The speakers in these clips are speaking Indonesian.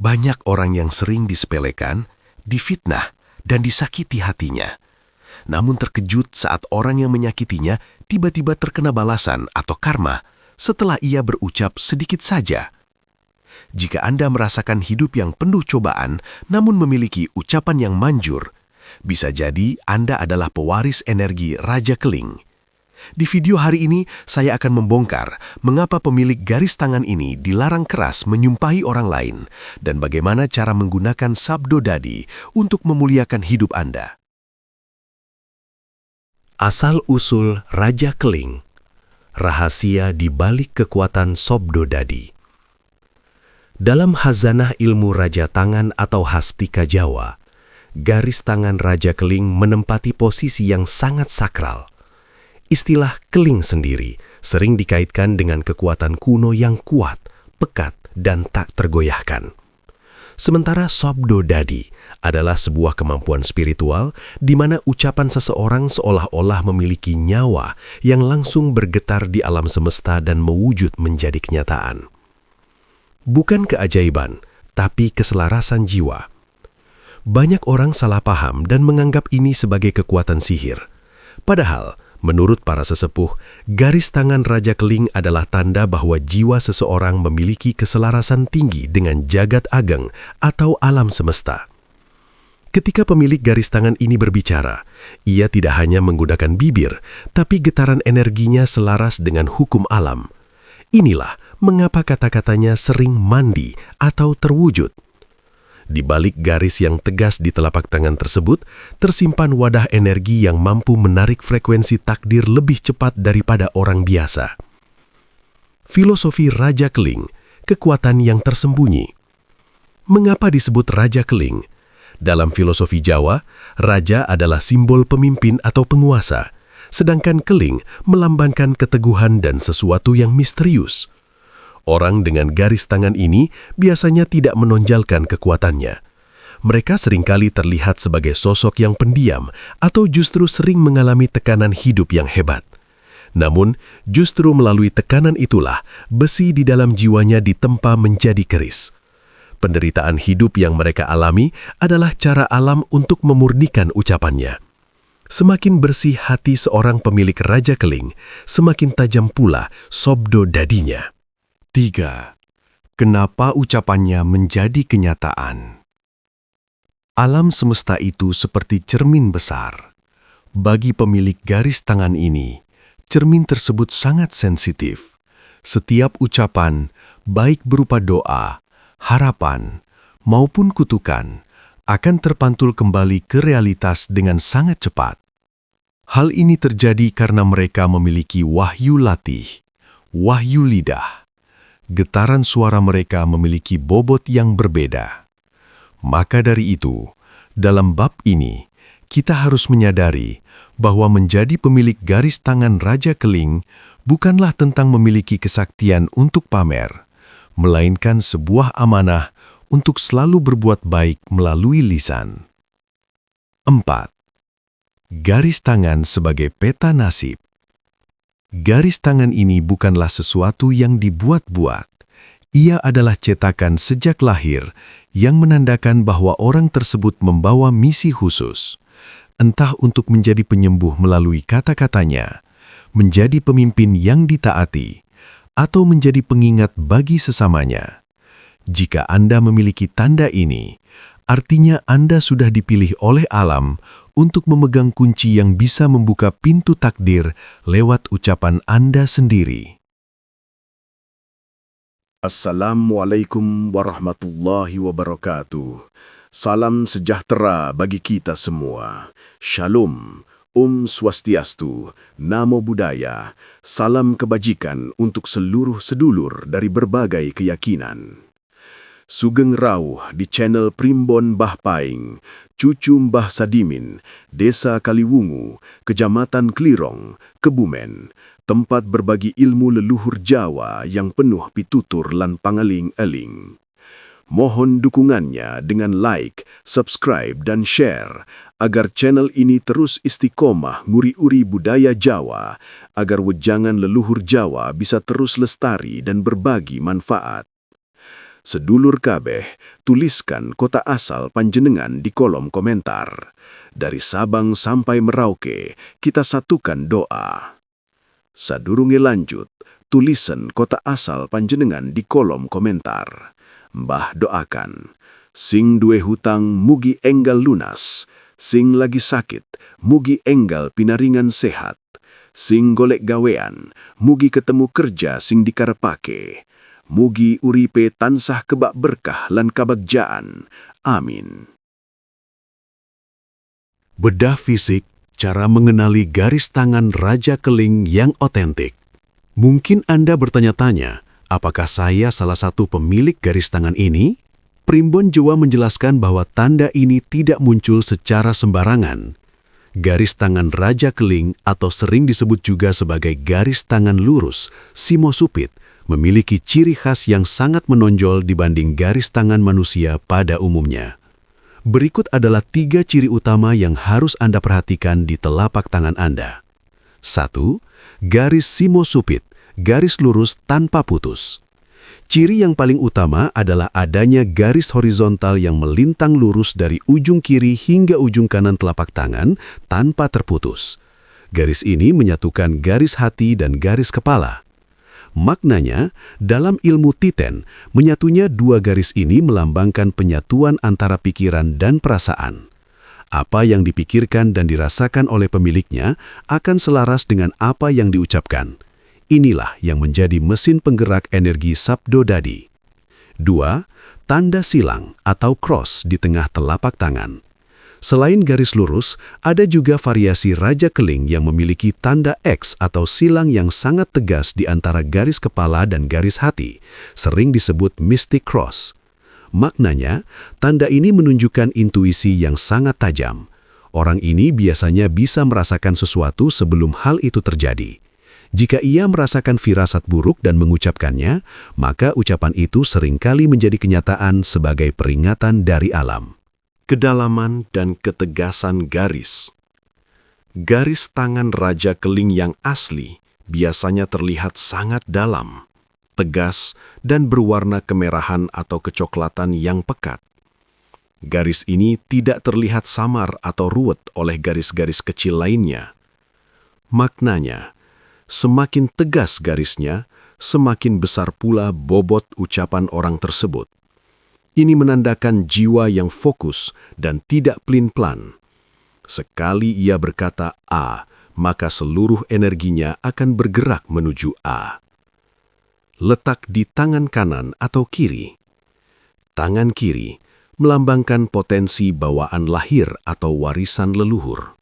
Banyak orang yang sering disepelekan, difitnah, dan disakiti hatinya. Namun terkejut saat orang yang menyakitinya tiba-tiba terkena balasan atau karma setelah ia berucap sedikit saja. Jika Anda merasakan hidup yang penuh cobaan namun memiliki ucapan yang manjur, bisa jadi Anda adalah pewaris energi Raja Keling. Di video hari ini, saya akan membongkar mengapa pemilik garis tangan ini dilarang keras menyumpahi orang lain dan bagaimana cara menggunakan sabdo dadi untuk memuliakan hidup Anda. Asal-usul Raja Keling. Rahasia di balik kekuatan sabdo dadi. Dalam khazanah ilmu Raja Tangan atau Hastika Jawa, garis tangan Raja Keling menempati posisi yang sangat sakral. Istilah keling sendiri sering dikaitkan dengan kekuatan kuno yang kuat, pekat, dan tak tergoyahkan. Sementara sabdo dadi adalah sebuah kemampuan spiritual di mana ucapan seseorang seolah-olah memiliki nyawa yang langsung bergetar di alam semesta dan mewujud menjadi kenyataan. Bukan keajaiban, tapi keselarasan jiwa. Banyak orang salah paham dan menganggap ini sebagai kekuatan sihir. Padahal, menurut para sesepuh, garis tangan Raja Keling adalah tanda bahwa jiwa seseorang memiliki keselarasan tinggi dengan jagat ageng atau alam semesta. Ketika pemilik garis tangan ini berbicara, ia tidak hanya menggunakan bibir, tapi getaran energinya selaras dengan hukum alam. Inilah mengapa kata-katanya sering mandi atau terwujud. Di balik garis yang tegas di telapak tangan tersebut, tersimpan wadah energi yang mampu menarik frekuensi takdir lebih cepat daripada orang biasa. Filosofi Raja Keling, kekuatan yang tersembunyi. Mengapa disebut Raja Keling? Dalam filosofi Jawa, raja adalah simbol pemimpin atau penguasa, sedangkan keling melambangkan keteguhan dan sesuatu yang misterius. Orang dengan garis tangan ini biasanya tidak menonjalkan kekuatannya. Mereka seringkali terlihat sebagai sosok yang pendiam atau justru sering mengalami tekanan hidup yang hebat. Namun, justru melalui tekanan itulah besi di dalam jiwanya ditempa menjadi keris. Penderitaan hidup yang mereka alami adalah cara alam untuk memurnikan ucapannya. Semakin bersih hati seorang pemilik Raja Keling, semakin tajam pula sabdo dadinya. 3. Kenapa ucapannya menjadi kenyataan? Alam semesta itu seperti cermin besar. Bagi pemilik garis tangan ini, cermin tersebut sangat sensitif. Setiap ucapan, baik berupa doa, harapan, maupun kutukan, akan terpantul kembali ke realitas dengan sangat cepat. Hal ini terjadi karena mereka memiliki wahyu latih, wahyu lidah. Getaran suara mereka memiliki bobot yang berbeda. Maka dari itu, dalam bab ini, kita harus menyadari bahwa menjadi pemilik garis tangan Raja Keling bukanlah tentang memiliki kesaktian untuk pamer, melainkan sebuah amanah untuk selalu berbuat baik melalui lisan. 4. Garis tangan sebagai peta nasib. Garis tangan ini bukanlah sesuatu yang dibuat-buat. Ia adalah cetakan sejak lahir yang menandakan bahwa orang tersebut membawa misi khusus. Entah untuk menjadi penyembuh melalui kata-katanya, menjadi pemimpin yang ditaati, atau menjadi pengingat bagi sesamanya. Jika Anda memiliki tanda ini, artinya Anda sudah dipilih oleh alam untuk memegang kunci yang bisa membuka pintu takdir lewat ucapan Anda sendiri. Assalamualaikum warahmatullahi wabarakatuh. Salam sejahtera bagi kita semua. Shalom, Swastiastu, Namo Buddhaya, salam kebajikan untuk seluruh sedulur dari berbagai keyakinan. Sugeng Rauh di channel Primbon Mbah Paing, cucu Mbah Sadimin, Desa Kaliwungu, Kecamatan Klirong, Kebumen, tempat berbagi ilmu leluhur Jawa yang penuh pitutur lan pangaling-aling. Mohon dukungannya dengan like, subscribe, dan share, agar channel ini terus istiqomah nguri-uri budaya Jawa, agar wejangan leluhur Jawa bisa terus lestari dan berbagi manfaat. Sedulur kabeh, tuliskan kota asal panjenengan di kolom komentar. Dari Sabang sampai Merauke, kita satukan doa. Sadurunge lanjut, tulisan kota asal panjenengan di kolom komentar. Mbah doakan, sing duwe hutang mugi enggal lunas, sing lagi sakit mugi enggal pinaringan sehat, sing golek gawean mugi ketemu kerja sing dikarepake, mugi uripe tansah kebak berkah lan kabagjaan. Amin. Bedah fisik, cara mengenali garis tangan Raja Keling yang otentik. Mungkin Anda bertanya-tanya, apakah saya salah satu pemilik garis tangan ini? Primbon Jawa menjelaskan bahwa tanda ini tidak muncul secara sembarangan. Garis tangan Raja Keling atau sering disebut juga sebagai garis tangan lurus, simosupit, memiliki ciri khas yang sangat menonjol dibanding garis tangan manusia pada umumnya. Berikut adalah 3 ciri utama yang harus Anda perhatikan di telapak tangan Anda. 1. Garis simosupit, garis lurus tanpa putus. Ciri yang paling utama adalah adanya garis horizontal yang melintang lurus dari ujung kiri hingga ujung kanan telapak tangan tanpa terputus. Garis ini menyatukan garis hati dan garis kepala. Maknanya, dalam ilmu titen, menyatunya 2 garis ini melambangkan penyatuan antara pikiran dan perasaan. Apa yang dipikirkan dan dirasakan oleh pemiliknya akan selaras dengan apa yang diucapkan. Inilah yang menjadi mesin penggerak energi Sabdo Dadi. 2. Tanda silang atau cross di tengah telapak tangan. Selain garis lurus, ada juga variasi Raja Keling yang memiliki tanda X atau silang yang sangat tegas di antara garis kepala dan garis hati, sering disebut mystic cross. Maknanya, tanda ini menunjukkan intuisi yang sangat tajam. Orang ini biasanya bisa merasakan sesuatu sebelum hal itu terjadi. Jika ia merasakan firasat buruk dan mengucapkannya, maka ucapan itu seringkali menjadi kenyataan sebagai peringatan dari alam. Kedalaman dan ketegasan garis. Garis tangan Raja Keling yang asli biasanya terlihat sangat dalam, tegas, dan berwarna kemerahan atau kecoklatan yang pekat. Garis ini tidak terlihat samar atau ruwet oleh garis-garis kecil lainnya. Maknanya, semakin tegas garisnya, semakin besar pula bobot ucapan orang tersebut. Ini menandakan jiwa yang fokus dan tidak plin-plan. Sekali ia berkata A, maka seluruh energinya akan bergerak menuju A. Letak di tangan kanan atau kiri. Tangan kiri melambangkan potensi bawaan lahir atau warisan leluhur.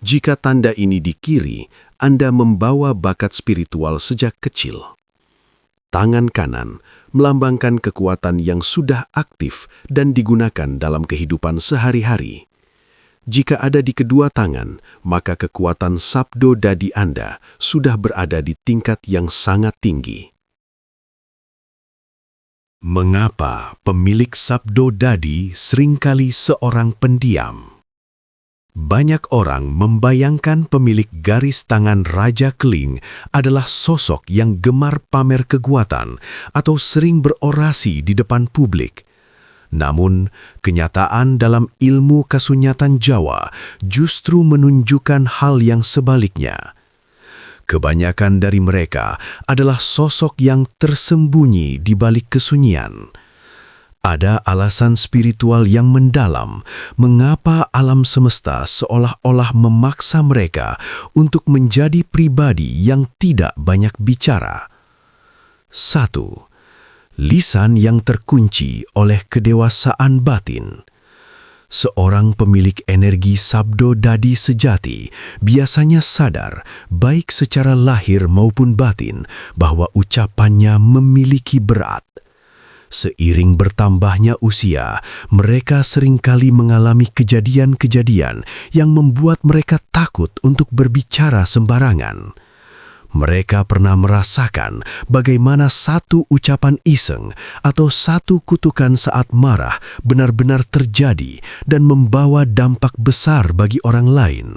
Jika tanda ini di kiri, Anda membawa bakat spiritual sejak kecil. Tangan kanan melambangkan kekuatan yang sudah aktif dan digunakan dalam kehidupan sehari-hari. Jika ada di kedua tangan, maka kekuatan Sabdo Dadi Anda sudah berada di tingkat yang sangat tinggi. Mengapa pemilik Sabdo Dadi seringkali seorang pendiam? Banyak orang membayangkan pemilik garis tangan Raja Keling adalah sosok yang gemar pamer kekuatan atau sering berorasi di depan publik. Namun, kenyataan dalam ilmu kasunyatan Jawa justru menunjukkan hal yang sebaliknya. Kebanyakan dari mereka adalah sosok yang tersembunyi di balik kesunyian. Ada alasan spiritual yang mendalam mengapa alam semesta seolah-olah memaksa mereka untuk menjadi pribadi yang tidak banyak bicara. 1. Lisan yang terkunci oleh kedewasaan batin. Seorang pemilik energi Sabdo Dadi sejati biasanya sadar, baik secara lahir maupun batin, bahwa ucapannya memiliki berat. Seiring bertambahnya usia, mereka seringkali mengalami kejadian-kejadian yang membuat mereka takut untuk berbicara sembarangan. Mereka pernah merasakan bagaimana satu ucapan iseng atau satu kutukan saat marah benar-benar terjadi dan membawa dampak besar bagi orang lain.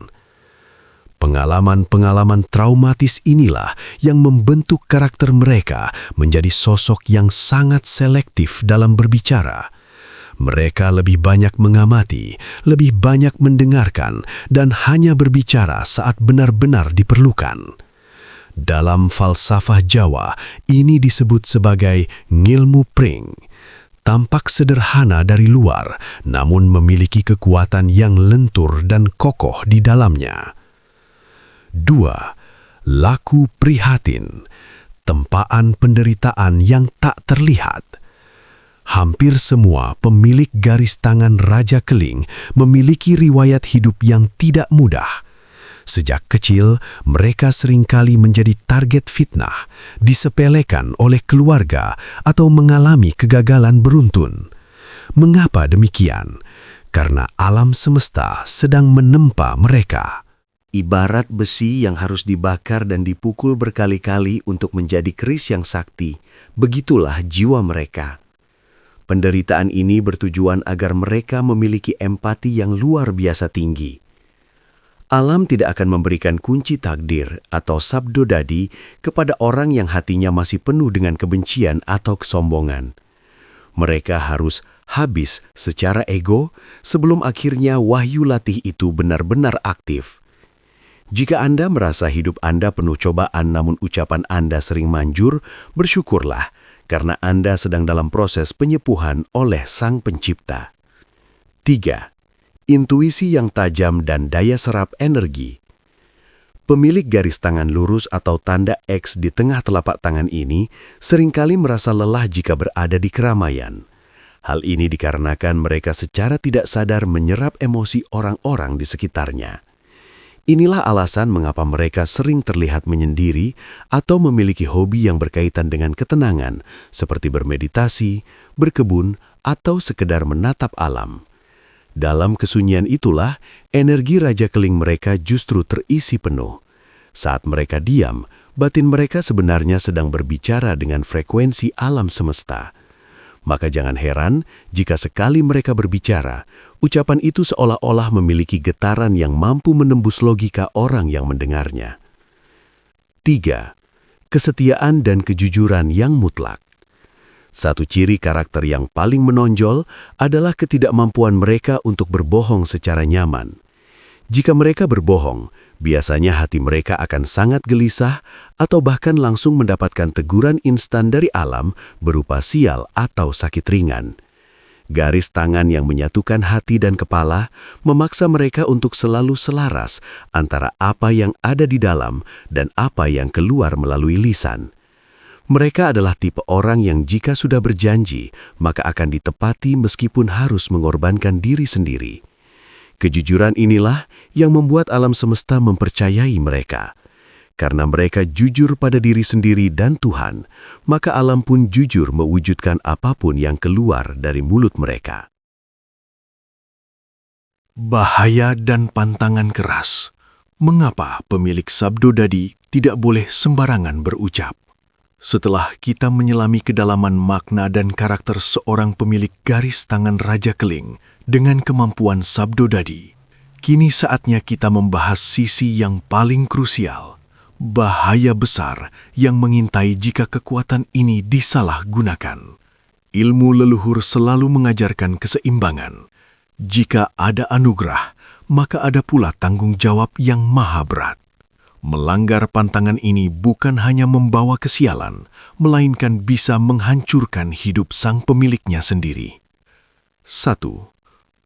Pengalaman-pengalaman traumatis inilah yang membentuk karakter mereka menjadi sosok yang sangat selektif dalam berbicara. Mereka lebih banyak mengamati, lebih banyak mendengarkan, dan hanya berbicara saat benar-benar diperlukan. Dalam falsafah Jawa, ini disebut sebagai ngilmu pring. Tampak sederhana dari luar, namun memiliki kekuatan yang lentur dan kokoh di dalamnya. 2. Laku prihatin, tempaan penderitaan yang tak terlihat. Hampir semua pemilik garis tangan Raja Keling memiliki riwayat hidup yang tidak mudah. Sejak kecil, mereka seringkali menjadi target fitnah, disepelekan oleh keluarga, atau mengalami kegagalan beruntun. Mengapa demikian? Karena alam semesta sedang menempa mereka. Ibarat besi yang harus dibakar dan dipukul berkali-kali untuk menjadi keris yang sakti, begitulah jiwa mereka. Penderitaan ini bertujuan agar mereka memiliki empati yang luar biasa tinggi. Alam tidak akan memberikan kunci takdir atau sabdo dadi kepada orang yang hatinya masih penuh dengan kebencian atau kesombongan. Mereka harus habis secara ego sebelum akhirnya wahyu latih itu benar-benar aktif. Jika Anda merasa hidup Anda penuh cobaan namun ucapan Anda sering manjur, bersyukurlah karena Anda sedang dalam proses penyepuhan oleh Sang Pencipta. 3. Intuisi yang tajam dan daya serap energi. Pemilik garis tangan lurus atau tanda X di tengah telapak tangan ini seringkali merasa lelah jika berada di keramaian. Hal ini dikarenakan mereka secara tidak sadar menyerap emosi orang-orang di sekitarnya. Inilah alasan mengapa mereka sering terlihat menyendiri atau memiliki hobi yang berkaitan dengan ketenangan, seperti bermeditasi, berkebun, atau sekedar menatap alam. Dalam kesunyian itulah, energi Raja Keling mereka justru terisi penuh. Saat mereka diam, batin mereka sebenarnya sedang berbicara dengan frekuensi alam semesta. Maka jangan heran jika sekali mereka berbicara, ucapan itu seolah-olah memiliki getaran yang mampu menembus logika orang yang mendengarnya. 3. Kesetiaan dan kejujuran yang mutlak. Satu ciri karakter yang paling menonjol adalah ketidakmampuan mereka untuk berbohong secara nyaman. Jika mereka berbohong, biasanya hati mereka akan sangat gelisah atau bahkan langsung mendapatkan teguran instan dari alam berupa sial atau sakit ringan. Garis tangan yang menyatukan hati dan kepala memaksa mereka untuk selalu selaras antara apa yang ada di dalam dan apa yang keluar melalui lisan. Mereka adalah tipe orang yang jika sudah berjanji, maka akan ditepati meskipun harus mengorbankan diri sendiri. Kejujuran inilah yang membuat alam semesta mempercayai mereka. Karena mereka jujur pada diri sendiri dan Tuhan, maka alam pun jujur mewujudkan apapun yang keluar dari mulut mereka. Bahaya dan pantangan keras. Mengapa pemilik sabdo dadi tidak boleh sembarangan berucap? Setelah kita menyelami kedalaman makna dan karakter seorang pemilik garis tangan Raja Keling dengan kemampuan sabdo dadi, kini saatnya kita membahas sisi yang paling krusial, bahaya besar yang mengintai jika kekuatan ini disalahgunakan. Ilmu leluhur selalu mengajarkan keseimbangan. Jika ada anugerah, maka ada pula tanggung jawab yang maha berat. Melanggar pantangan ini bukan hanya membawa kesialan, melainkan bisa menghancurkan hidup sang pemiliknya sendiri. 1.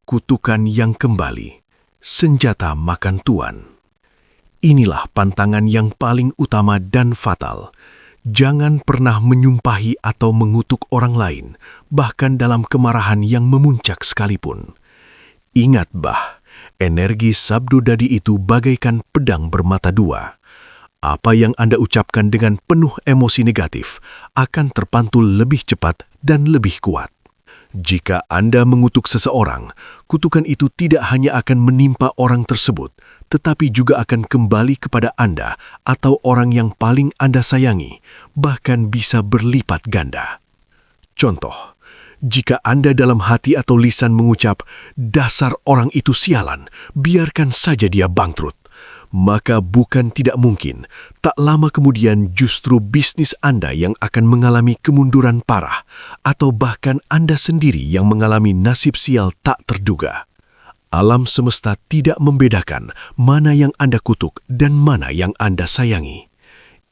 Kutukan yang kembali, senjata makan tuan. Inilah pantangan yang paling utama dan fatal. Jangan pernah menyumpahi atau mengutuk orang lain, bahkan dalam kemarahan yang memuncak sekalipun. Ingat bah, energi sabdo dadi itu bagaikan pedang bermata dua. Apa yang Anda ucapkan dengan penuh emosi negatif akan terpantul lebih cepat dan lebih kuat. Jika Anda mengutuk seseorang, kutukan itu tidak hanya akan menimpa orang tersebut, tetapi juga akan kembali kepada Anda atau orang yang paling Anda sayangi, bahkan bisa berlipat ganda. Contoh, jika Anda dalam hati atau lisan mengucap, "Dasar orang itu sialan, biarkan saja dia bangkrut," maka bukan tidak mungkin, tak lama kemudian justru bisnis Anda yang akan mengalami kemunduran parah, atau bahkan Anda sendiri yang mengalami nasib sial tak terduga. Alam semesta tidak membedakan mana yang Anda kutuk dan mana yang Anda sayangi.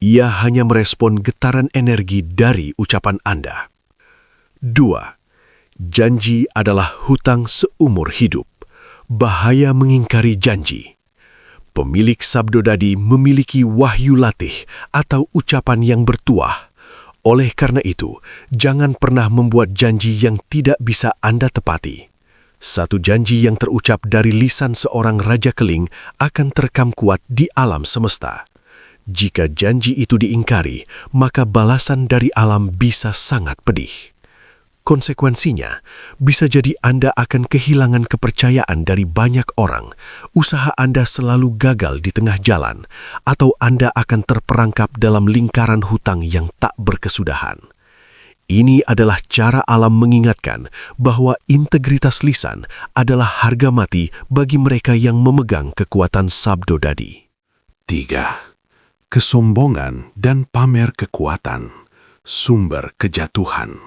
Ia hanya merespon getaran energi dari ucapan Anda. 2. Janji adalah hutang seumur hidup. Bahaya mengingkari janji. Pemilik sabdodadi memiliki wahyu latih atau ucapan yang bertuah. Oleh karena itu, jangan pernah membuat janji yang tidak bisa Anda tepati. Satu janji yang terucap dari lisan seorang Raja Keling akan terekam kuat di alam semesta. Jika janji itu diingkari, maka balasan dari alam bisa sangat pedih. Konsekuensinya, bisa jadi Anda akan kehilangan kepercayaan dari banyak orang, usaha Anda selalu gagal di tengah jalan, atau Anda akan terperangkap dalam lingkaran hutang yang tak berkesudahan. Ini adalah cara alam mengingatkan bahwa integritas lisan adalah harga mati bagi mereka yang memegang kekuatan sabdodadi. 3. Kesombongan dan pamer kekuatan, sumber kejatuhan.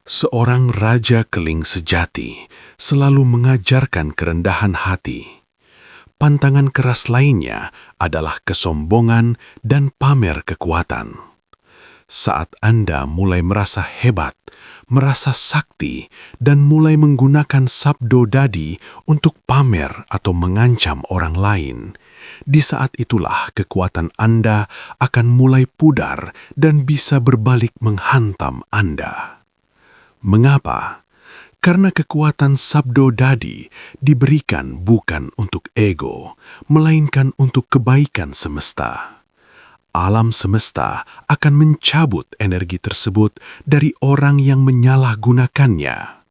Seorang Raja Keling sejati selalu mengajarkan kerendahan hati. Pantangan keras lainnya adalah kesombongan dan pamer kekuatan. Saat Anda mulai merasa hebat, merasa sakti, dan mulai menggunakan sabdodadi untuk pamer atau mengancam orang lain, di saat itulah kekuatan Anda akan mulai pudar dan bisa berbalik menghantam Anda. Mengapa? Karena kekuatan sabdodadi diberikan bukan untuk ego, melainkan untuk kebaikan semesta. Alam semesta akan mencabut energi tersebut dari orang yang menyalahgunakannya.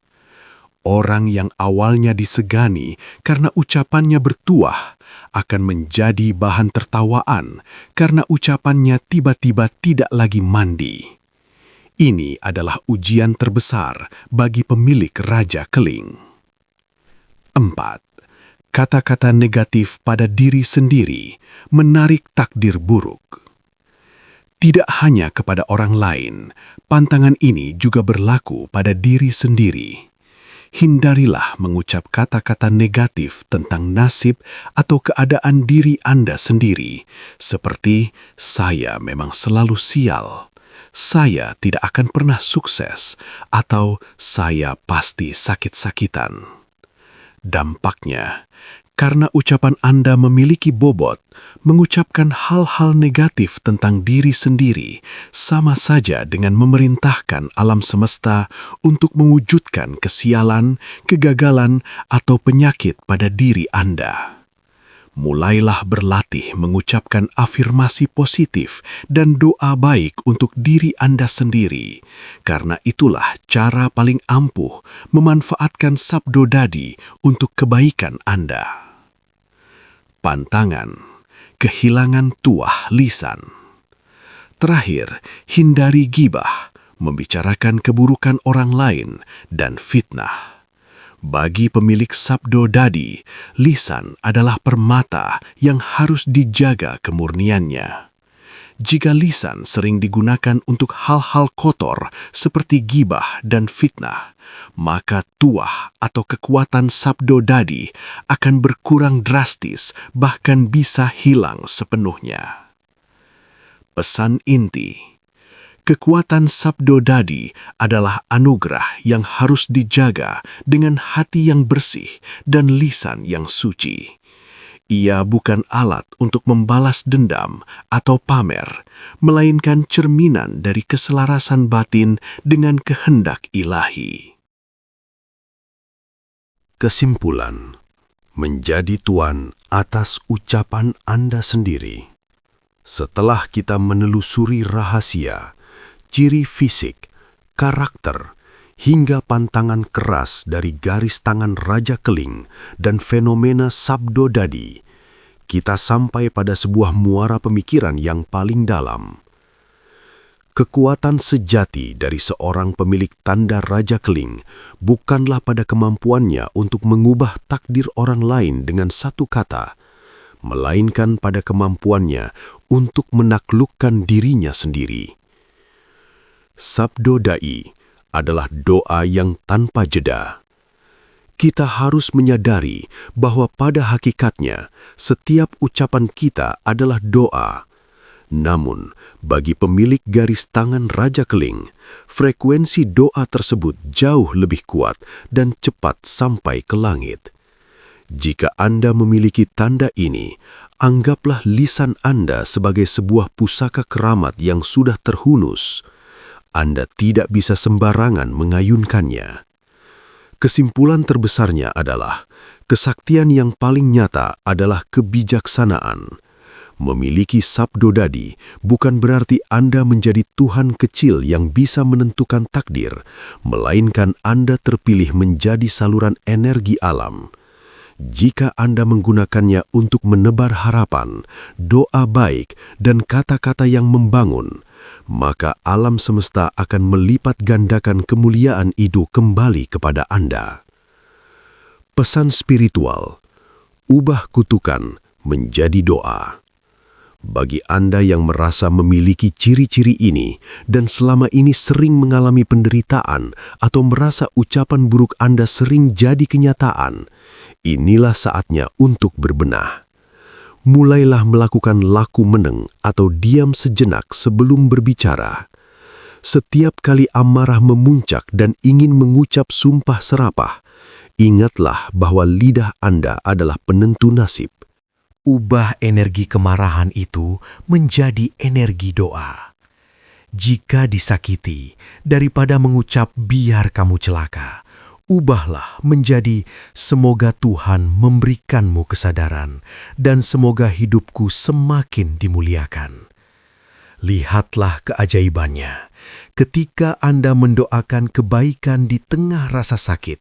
Orang yang awalnya disegani karena ucapannya bertuah akan menjadi bahan tertawaan karena ucapannya tiba-tiba tidak lagi mandi. Ini adalah ujian terbesar bagi pemilik Raja Keling. 4. Kata-kata negatif pada diri sendiri menarik takdir buruk. Tidak hanya kepada orang lain, pantangan ini juga berlaku pada diri sendiri. Hindarilah mengucap kata-kata negatif tentang nasib atau keadaan diri Anda sendiri, seperti "saya memang selalu sial", "saya tidak akan pernah sukses", atau "saya pasti sakit-sakitan". Dampaknya, karena ucapan Anda memiliki bobot, mengucapkan hal-hal negatif tentang diri sendiri sama saja dengan memerintahkan alam semesta untuk mewujudkan kesialan, kegagalan, atau penyakit pada diri Anda. Mulailah berlatih mengucapkan afirmasi positif dan doa baik untuk diri Anda sendiri, karena itulah cara paling ampuh memanfaatkan sabdodadi untuk kebaikan Anda. Pantangan, kehilangan tuah lisan. Terakhir, hindari gibah, membicarakan keburukan orang lain, dan fitnah. Bagi pemilik sabdodadi, lisan adalah permata yang harus dijaga kemurniannya. Jika lisan sering digunakan untuk hal-hal kotor seperti gibah dan fitnah, maka tuah atau kekuatan sabdodadi akan berkurang drastis, bahkan bisa hilang sepenuhnya. Pesan inti: kekuatan sabdodadi adalah anugerah yang harus dijaga dengan hati yang bersih dan lisan yang suci. Ia bukan alat untuk membalas dendam atau pamer, melainkan cerminan dari keselarasan batin dengan kehendak ilahi. Kesimpulan: menjadi tuan atas ucapan Anda sendiri. Setelah kita menelusuri rahasia, ciri fisik, karakter, hingga pantangan keras dari garis tangan Raja Keling dan fenomena sabdodadi, kita sampai pada sebuah muara pemikiran yang paling dalam. Kekuatan sejati dari seorang pemilik tanda Raja Keling bukanlah pada kemampuannya untuk mengubah takdir orang lain dengan satu kata, melainkan pada kemampuannya untuk menaklukkan dirinya sendiri. Sabdo Dai adalah doa yang tanpa jeda. Kita harus menyadari bahwa pada hakikatnya setiap ucapan kita adalah doa. Namun, bagi pemilik garis tangan Raja Keling, frekuensi doa tersebut jauh lebih kuat dan cepat sampai ke langit. Jika Anda memiliki tanda ini, anggaplah lisan Anda sebagai sebuah pusaka keramat yang sudah terhunus. Anda tidak bisa sembarangan mengayunkannya. Kesimpulan terbesarnya adalah, kesaktian yang paling nyata adalah kebijaksanaan. Memiliki Sabdo Dadi bukan berarti Anda menjadi Tuhan kecil yang bisa menentukan takdir, melainkan Anda terpilih menjadi saluran energi alam. Jika Anda menggunakannya untuk menebar harapan, doa baik, dan kata-kata yang membangun, maka alam semesta akan melipat gandakan kemuliaan itu kembali kepada Anda. Pesan spiritual, ubah kutukan menjadi doa. Bagi Anda yang merasa memiliki ciri-ciri ini dan selama ini sering mengalami penderitaan atau merasa ucapan buruk Anda sering jadi kenyataan, inilah saatnya untuk berbenah. Mulailah melakukan laku meneng atau diam sejenak sebelum berbicara. Setiap kali amarah memuncak dan ingin mengucap sumpah serapah, ingatlah bahwa lidah Anda adalah penentu nasib. Ubah energi kemarahan itu menjadi energi doa. Jika disakiti, daripada mengucap biar kamu celaka, ubahlah menjadi semoga Tuhan memberikanmu kesadaran dan semoga hidupku semakin dimuliakan. Lihatlah keajaibannya. Ketika Anda mendoakan kebaikan di tengah rasa sakit,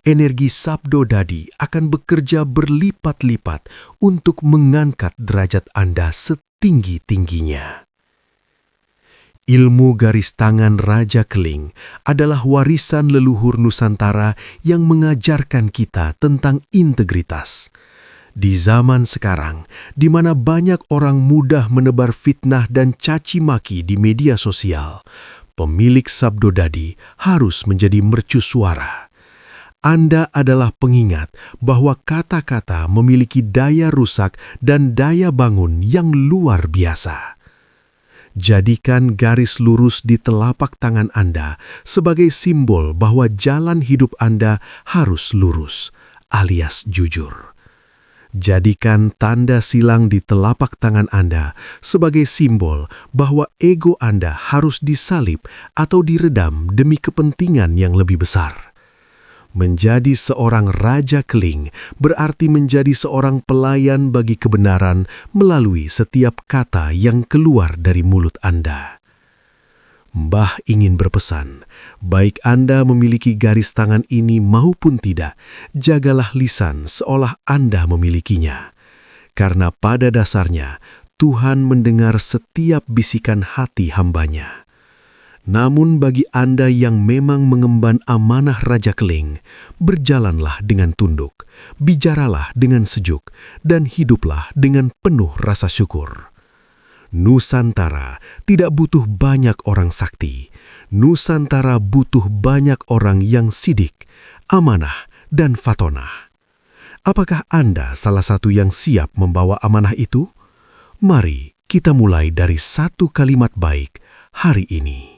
energi Sabdo Dadi akan bekerja berlipat-lipat untuk mengangkat derajat Anda setinggi-tingginya. Ilmu garis tangan Raja Keling adalah warisan leluhur Nusantara yang mengajarkan kita tentang integritas. Di zaman sekarang, di mana banyak orang mudah menebar fitnah dan caci maki di media sosial, pemilik Sabdo Dadi harus menjadi mercusuara. Anda adalah pengingat bahwa kata-kata memiliki daya rusak dan daya bangun yang luar biasa. Jadikan garis lurus di telapak tangan Anda sebagai simbol bahwa jalan hidup Anda harus lurus, alias jujur. Jadikan tanda silang di telapak tangan Anda sebagai simbol bahwa ego Anda harus disalib atau diredam demi kepentingan yang lebih besar. Menjadi seorang Raja Keling berarti menjadi seorang pelayan bagi kebenaran melalui setiap kata yang keluar dari mulut Anda. Mbah ingin berpesan, baik Anda memiliki garis tangan ini maupun tidak, jagalah lisan seolah Anda memilikinya. Karena pada dasarnya, Tuhan mendengar setiap bisikan hati hambanya. Namun bagi Anda yang memang mengemban amanah Raja Keling, berjalanlah dengan tunduk, bicaralah dengan sejuk, dan hiduplah dengan penuh rasa syukur. Nusantara tidak butuh banyak orang sakti. Nusantara butuh banyak orang yang sidik, amanah, dan fatonah. Apakah Anda salah satu yang siap membawa amanah itu? Mari kita mulai dari satu kalimat baik hari ini.